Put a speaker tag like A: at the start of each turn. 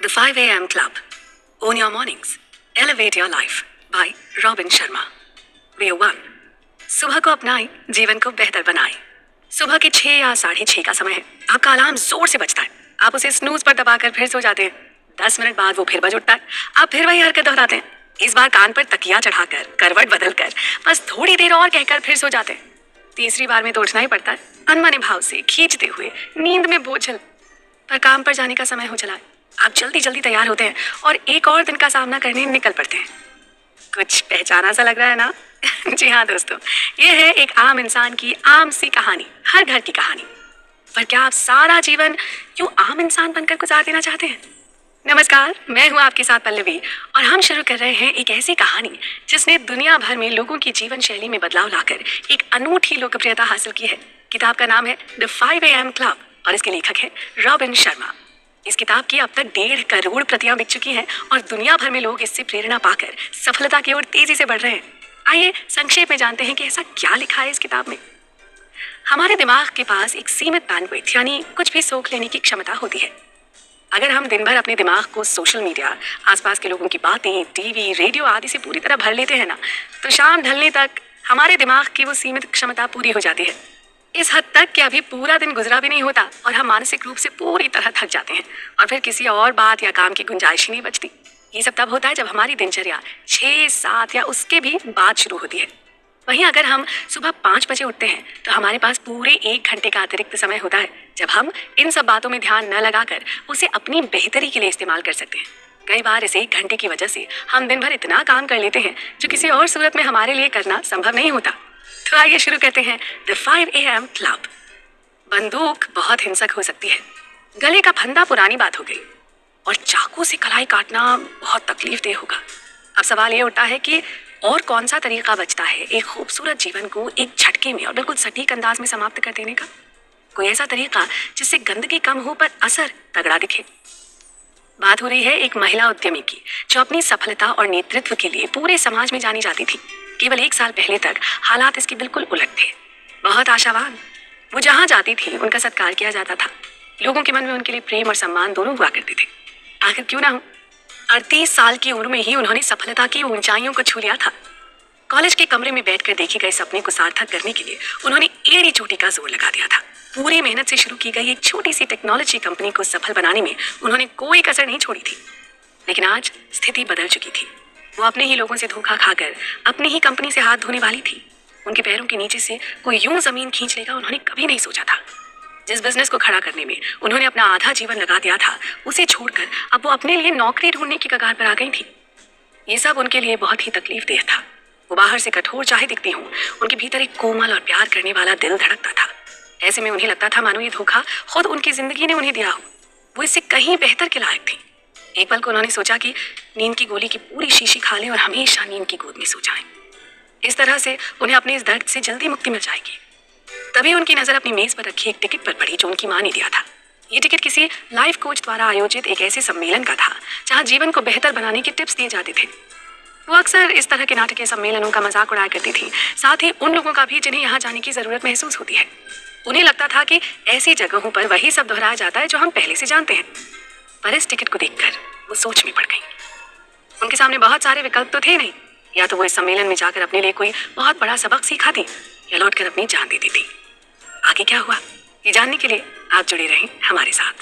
A: The 5 a.m. Club. Own your mornings. Elevate your life. By Robin Sharma. Way 1. सुबह को अपनाएं, जीवन को बेहतर बनाएं। सुबह के 6 या 6:30 का समय है। आपका अलार्म जोर से बजता है। आप उसे स्नूज पर दबाकर फिर सो जाते हैं। 10 मिनट बाद वो फिर बज उठता है। आप फिर वही हरकत दोहराते हैं। इस बार कान पर तकिया चढ़ाकर, करवट बदलकर, बस थोड़ी देर और कहकर फिर सो जाते हैं। तीसरी बार में तो उठना ही पड़ता है, अनमने भाव से खींचते हुए, नींद में बोझल। पर काम पर जाने का समय हो चला है। आप जल्दी जल्दी तैयार होते हैं और एक और दिन का सामना करने निकल पड़ते हैं। कुछ पहचाना सा लग रहा है ना? जी हाँ दोस्तों, ये है एक आम इंसान की आम सी कहानी, हर घर की कहानी। पर क्या आप सारा जीवन यूं आम इंसान बनकर गुजार देना चाहते हैं? नमस्कार, मैं हूं आपके साथ पल्लवी और हम शुरू कर रहे हैं एक ऐसी कहानी जिसने दुनिया भर में लोगों की जीवन शैली में बदलाव लाकर एक अनूठी लोकप्रियता हासिल की है। किताब का नाम है द 5 AM क्लब और इसके लेखक है रॉबिन शर्मा। इस किताब की अब तक 1.5 करोड़ प्रतियां बिक चुकी हैं और दुनिया भर में लोग इससे प्रेरणा पाकर सफलता की ओर तेजी से बढ़ रहे हैं। आइए संक्षेप में जानते हैं कि ऐसा क्या लिखा है इस किताब में। हमारे दिमाग के पास एक सीमित बैंडविड्थ यानी कुछ भी सोख लेने की क्षमता होती है। अगर हम दिन भर अपने दिमाग को सोशल मीडिया, आसपास के लोगों की बातें, टीवी, रेडियो आदि से पूरी तरह भर लेते हैं ना, तो शाम ढलने तक हमारे दिमाग की वो सीमित क्षमता पूरी हो जाती है। इस हद तक कि अभी पूरा दिन गुजरा भी नहीं होता और हम मानसिक रूप से पूरी तरह थक जाते हैं और फिर किसी और बात या काम की गुंजाइश ही नहीं बचती। ये सब तब होता है जब हमारी दिनचर्या 6, 7 या उसके भी बाद शुरू होती है। वहीं अगर हम सुबह 5 बजे उठते हैं तो हमारे पास पूरे 1 घंटे का अतिरिक्त समय होता है जब हम इन सब बातों में ध्यान न लगाकर उसे अपनी बेहतरी के लिए इस्तेमाल कर सकते हैं। कई बार इस 1 घंटे की वजह से हम दिन भर इतना काम कर लेते हैं जो किसी और सूरत में हमारे लिए करना संभव नहीं होता। तो आइए शुरू करते हैं द 5 AM क्लब। बंदूक बहुत हिंसक हो सकती है। गले का फंदा पुरानी बात हो गई और चाकू से कलाई काटना बहुत तकलीफदेह होगा। अब सवाल ये उठता है कि और कौन सा तरीका बचता है एक खूबसूरत जीवन को एक झटके में और बिल्कुल सटीक अंदाज में समाप्त कर देने का? कोई ऐसा तरीका जिससे गंदगी कम हो पर असर तगड़ा दिखे। बात हो रही है एक महिला उद्यमी की जो अपनी सफलता और नेतृत्व के लिए पूरे समाज में जानी जाती थी। केवल 1 साल पहले तक हालात इसके बिल्कुल उलट थे। बहुत आशावान, वो जहां जाती थी उनका सत्कार किया जाता था। लोगों के मन में उनके लिए प्रेम और सम्मान दोनों हुआ करते थे। आखिर क्यों ना हो, 38 साल की उम्र में ही उन्होंने सफलता की ऊंचाइयों को छू लिया था। कॉलेज के कमरे में बैठकर देखे गए सपने को सार्थक करने के लिए उन्होंने एड़ी चोटी का जोर लगा दिया था। पूरी मेहनत से शुरू की गई एक छोटी सी टेक्नोलॉजी कंपनी को सफल बनाने में उन्होंने कोई कसर नहीं छोड़ी थी। लेकिन आज स्थिति बदल चुकी थी। वो अपने ही लोगों से धोखा खाकर अपनी ही कंपनी से हाथ धोने वाली थी। उनके पैरों के नीचे से कोई यूं जमीन खींच लेगा उन्होंने कभी नहीं सोचा था। जिस बिजनेस को खड़ा करने में उन्होंने अपना आधा जीवन लगा दिया था, उसे छोड़कर अब वो अपने लिए नौकरी ढूंढने की कगार पर आ गई थी। ये सब उनके लिए बहुत ही तकलीफदेह था। वो बाहर से कठोर चाहे दिखती हूँ, उनके भीतर एक कोमल और प्यार करने वाला दिल धड़कता था। ऐसे में उन्हें लगता था मानो ये धोखा खुद उनकी जिंदगी ने उन्हें दिया हो। वो इससे कहीं बेहतर के लायक थी। एक पल को उन्होंने सोचा कि नींद की गोली की पूरी शीशी खा लें और हमेशा नींद की गोद में सो जाएं। इस तरह से उन्हें अपने इस दर्द से जल्दी मुक्ति मिल जाएगी। तभी उनकी नजर अपनी मेज पर रखी एक टिकट पर पड़ी जो उनकी मां ने दिया था। ये टिकट किसी लाइफ कोच द्वारा आयोजित एक ऐसे सम्मेलन का था जहां जीवन को बेहतर बनाने के टिप्स दिए जाते थे। वो अक्सर इस तरह के नाटकीय सम्मेलनों का मजाक उड़ाया करती थी, साथ ही उन लोगों का भी जिन्हें यहाँ जाने की जरूरत महसूस होती है। उन्हें लगता था कि ऐसी जगहों पर वही सब दोहराया जाता है जो हम पहले से जानते हैं। पर इस टिकट को देखकर वो सोच में पड़ गई। उनके सामने बहुत सारे विकल्प तो थे नहीं। या तो वो इस सम्मेलन में जाकर अपने लिए कोई बहुत बड़ा सबक सिखाती या लौटकर अपनी जान दे देती। आगे क्या हुआ ये जानने के लिए आप जुड़े रहें हमारे साथ।